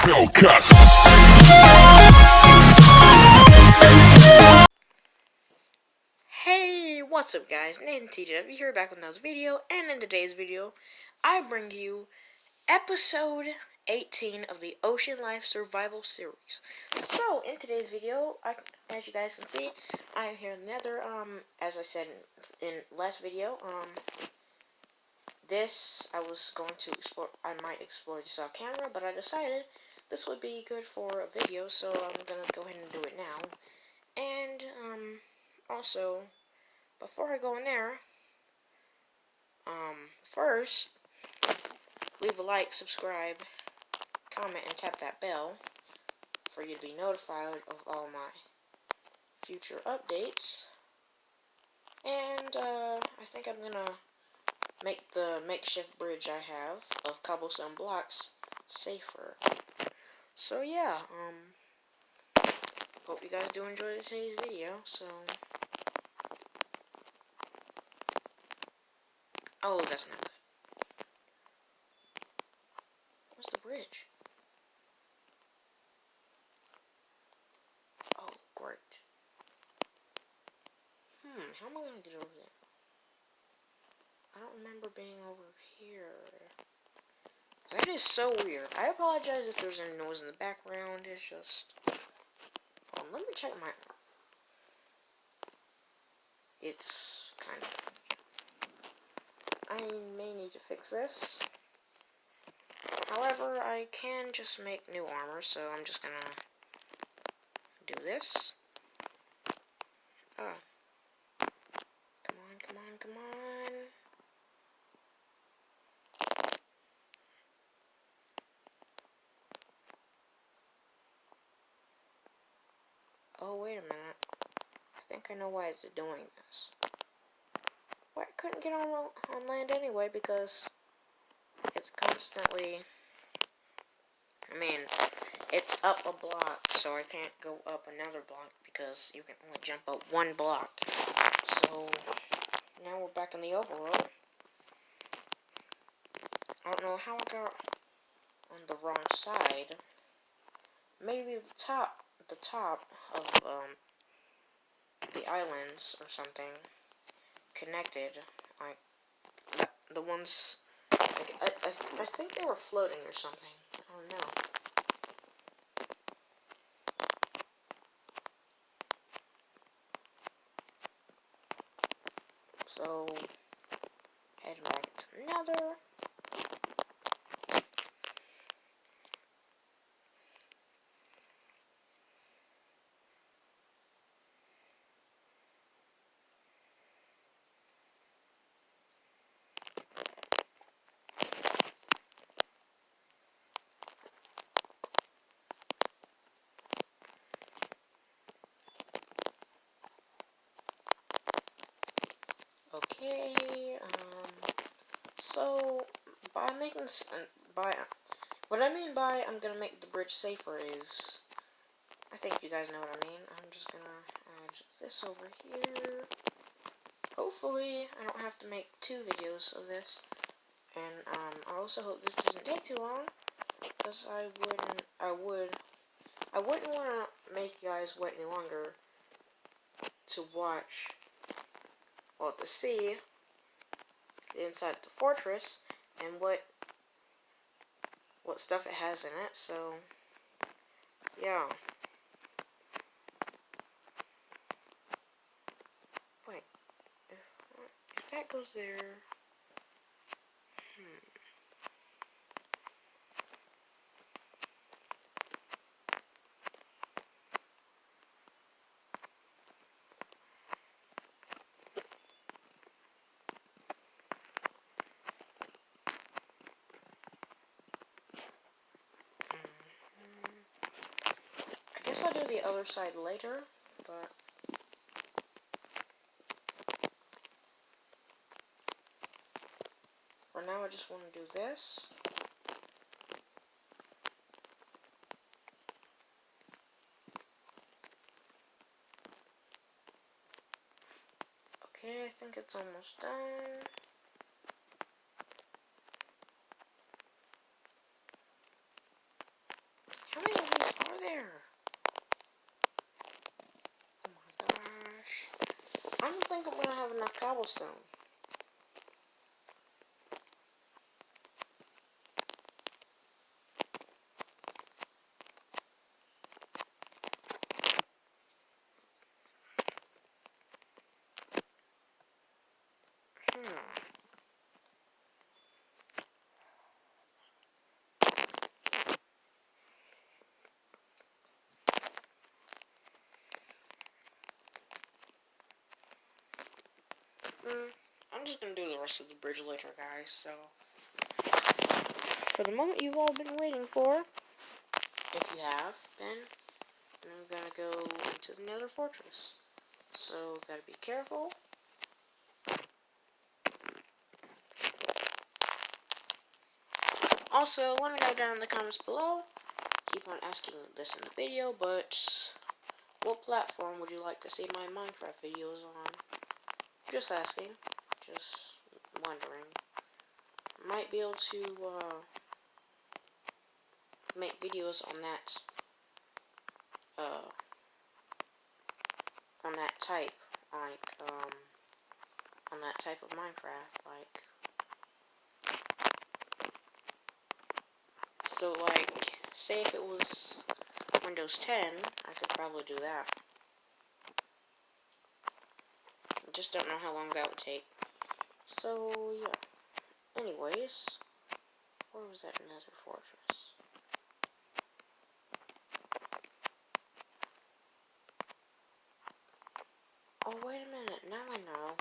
Hey, what's up guys, Nathan TW here back with another video, and in today's video, I bring you episode 18 of the Ocean Life Survival Series. So, in today's video, as you guys can see, I am here in the Nether. As I said in last video, I was going to explore, I might explore this off camera, but I decided this would be good for a video, so I'm gonna go ahead and do it now. And, also, before I go in there, first, leave a like, subscribe, comment, and tap that bell for you to be notified of all my future updates. And, I think I'm gonna make the makeshift bridge I have of cobblestone blocks safer. So, yeah, hope you guys do enjoy today's video, so... Oh, that's not good. What's the bridge? Oh, great. How am I gonna get over there? I don't remember being over here. That is so weird. I apologize if there's any noise in the background. It's just... Hold on, let me check my... It's kind of... I may need to fix this. However, I can just make new armor, so I'm just gonna do this. Oh. Come on, come on, come on. Oh, wait a minute. I think I know why it's doing this. Well, I couldn't get on land anyway because it's constantly... I mean, it's up a block, so I can't go up another block because you can only jump up one block. So, now we're back in the overworld. I don't know how I got on the wrong side. Maybe the top of, the islands or something connected. Like, the ones, like, I think they were floating or something. I don't know. So, heading back to Nether. Okay, so, what I mean by I'm gonna make the bridge safer is, I think you guys know what I mean. I'm just gonna add this over here. Hopefully, I don't have to make 2 videos of this. And, I also hope this doesn't take too long, because I wouldn't want to make you guys wait any longer to watch, well, to see inside the fortress and what stuff it has in it. So yeah. Wait, if that goes there, I guess I'll do the other side later, but for now I just want to do this. Okay, I think it's almost done. have enough cobblestone. I'm just gonna do the rest of the bridge later, guys, so... For the moment you've all been waiting for, if you have been, I'm gonna go into the Nether Fortress. So, gotta be careful. Also, let me know down in the comments below. Keep on asking this in the video, but what platform would you like to see my Minecraft videos on? Just asking. Just wondering. Might be able to make videos on that type, like on that type of Minecraft, like. So, like, say if it was Windows 10, I could probably do that. I just don't know how long that would take. So, yeah. Anyways, where was that Nether Fortress? Oh, wait a minute. Now I know.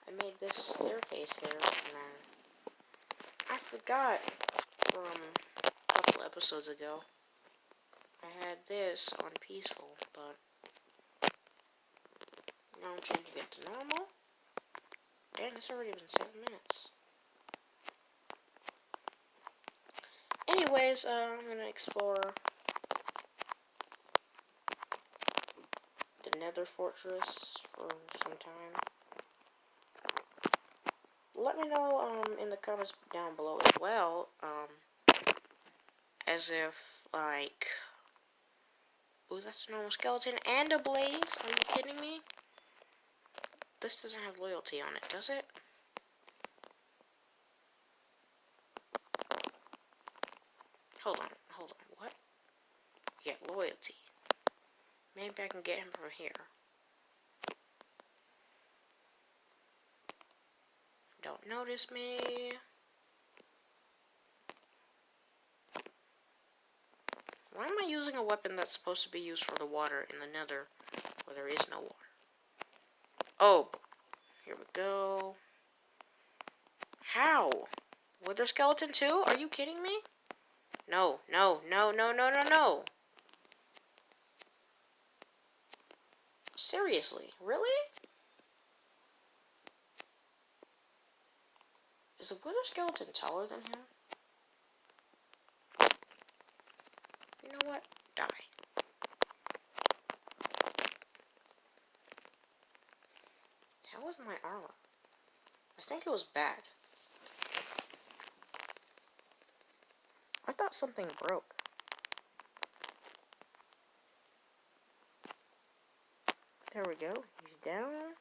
I made this staircase here, and then I forgot from a couple episodes ago. I had this on peaceful, but now I'm changing it to normal. Dang, it's already been 7 minutes. Anyways, I'm gonna explore the Nether Fortress for some time. Let me know in the comments down below as well, as if, like, ooh, that's a normal skeleton and a blaze. Are you kidding me? This doesn't have loyalty on it, does it? Hold on, what? Yeah, loyalty. Maybe I can get him from here. Don't notice me. Why am I using a weapon that's supposed to be used for the water in the Nether, where there is no water? Oh, here we go. How? Wither skeleton too? Are you kidding me? No. Seriously, really? Is a wither skeleton taller than him? You know what? Die. How was my armor? I think it was bad. I thought something broke. There we go. He's down.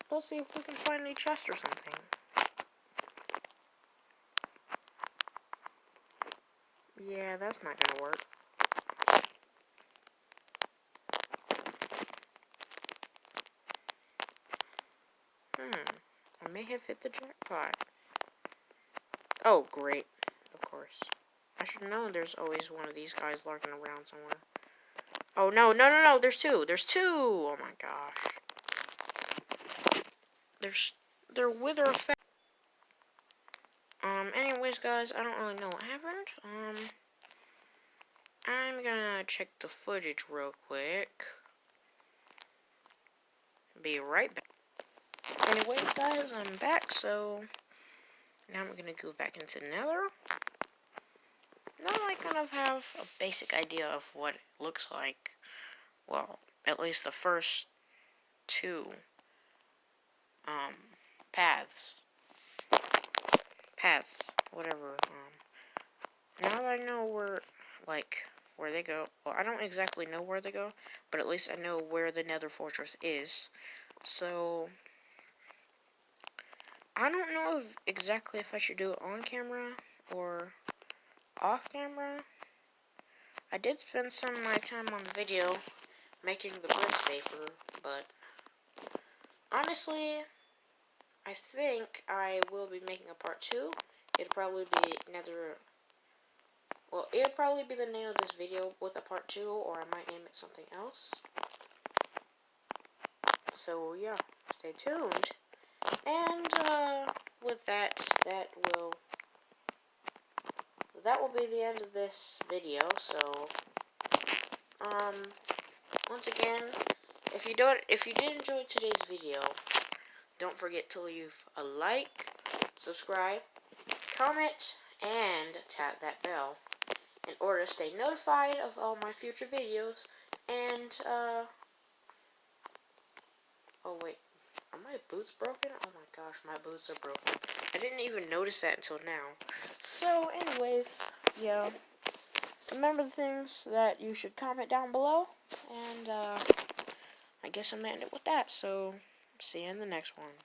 Let's see if we can find any chest or something. Yeah, that's not gonna work. I may have hit the jackpot. Oh, great. Of course. I should know there's always one of these guys lurking around somewhere. Oh, no. There's two. Oh, my gosh. They're wither effect. Anyways, guys, I don't really know what happened. I'm gonna check the footage real quick. Be right back. Anyway, guys, I'm back, so now I'm gonna go back into Nether. Now I kind of have a basic idea of what it looks like. Well, at least the first two paths, whatever. Now that I know where, like, where they go. Well, I don't exactly know where they go, but at least I know where the Nether Fortress is. So, I don't know exactly if I should do it on camera or off camera. I did spend some of my time on the video making the bridge safer, but honestly, I think I will be making a part 2. It'll probably be it'll probably be the name of this video with a part 2, or I might name it something else. So yeah, stay tuned. And with that will be the end of this video. So once again, if you did enjoy today's video, don't forget to leave a like, subscribe, comment, and tap that bell in order to stay notified of all my future videos. And oh wait, are my boots broken? Oh my gosh, my boots are broken. I didn't even notice that until now. So anyways, yeah, remember the things that you should comment down below, and I guess I'm gonna end it with that. So see you in the next one.